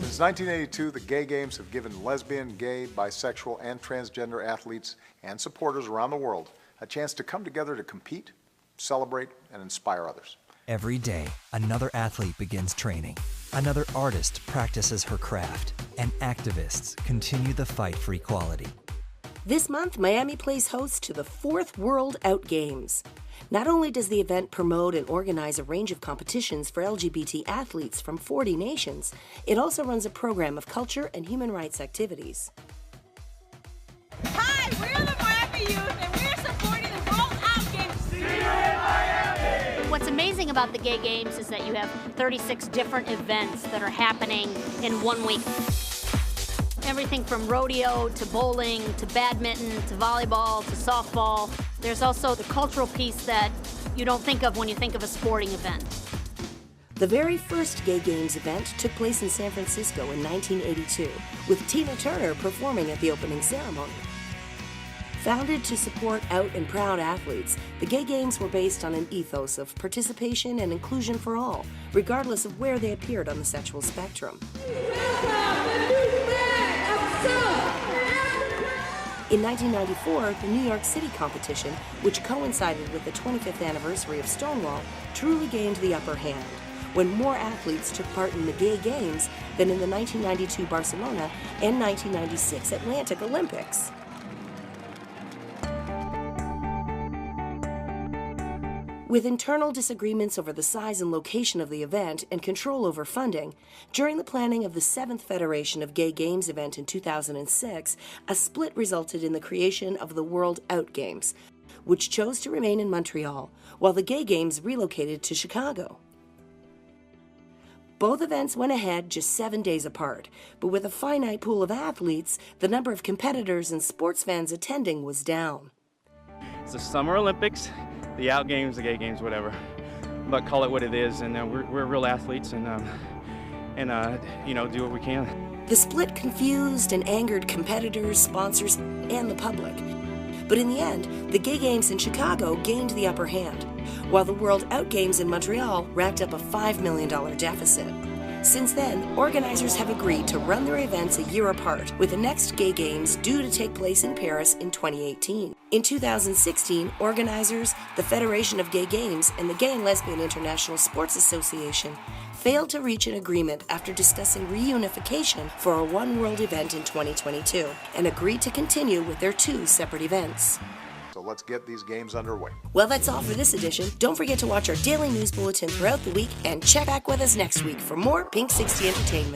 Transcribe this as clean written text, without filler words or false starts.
Since 1982, the Gay Games have given lesbian, gay, bisexual, and transgender athletes and supporters around the world a chance to come together to compete, celebrate, and inspire others. Every day, another athlete begins training. Another artist practices her craft, and activists continue the fight for equality. This month, Miami plays host to the 4th World OUTGAMES. Not only does the event promote and organize a range of competitions for LGBT athletes from 40 nations, it also runs a program of culture and human rights activities. Hi, we're the Miami Youth, and we're supporting the World OUTGAMES. See you in Miami! What's amazing about the Gay Games is that you have 36 different events that are happening in 1 week. Everything from rodeo to bowling to badminton to volleyball to softball. There's also the cultural piece that you don't think of when you think of a sporting event. The very first Gay Games event took place in San Francisco in 1982, with Tina Turner performing at the opening ceremony. Founded to support out and proud athletes, the Gay Games were based on an ethos of participation and inclusion for all, regardless of where they appeared on the sexual spectrum. In 1994, the New York City competition, which coincided with the 25th anniversary of Stonewall, truly gained the upper hand, when more athletes took part in the Gay Games than in the 1992 Barcelona and 1996 Atlantic Olympics. With internal disagreements over the size and location of the event and control over funding, during the planning of the 7th Federation of Gay Games event in 2006, a split resulted in the creation of the World OUTGAMES, which chose to remain in Montreal, while the Gay Games relocated to Chicago. Both events went ahead just 7 days apart, but with a finite pool of athletes, the number of competitors and sports fans attending was down. It's the Summer Olympics, the OUTGAMES, the Gay Games, whatever, but call it what it is, and we're real athletes, and you know, do what we can. The split confused and angered competitors, sponsors, and the public. But in the end, the Gay Games in Chicago gained the upper hand, while the World OUTGAMES in Montreal racked up a $5 million deficit. Since then, organizers have agreed to run their events a year apart, with the next Gay Games due to take place in Paris in 2018. In 2016, organizers, the Federation of Gay Games, and the Gay and Lesbian International Sports Association failed to reach an agreement after discussing reunification for a One World event in 2022, and agreed to continue with their 2 separate events. So let's get these games underway. Well, that's all for this edition. Don't forget to watch our daily news bulletin throughout the week, and check back with us next week for more Pinksixty entertainment.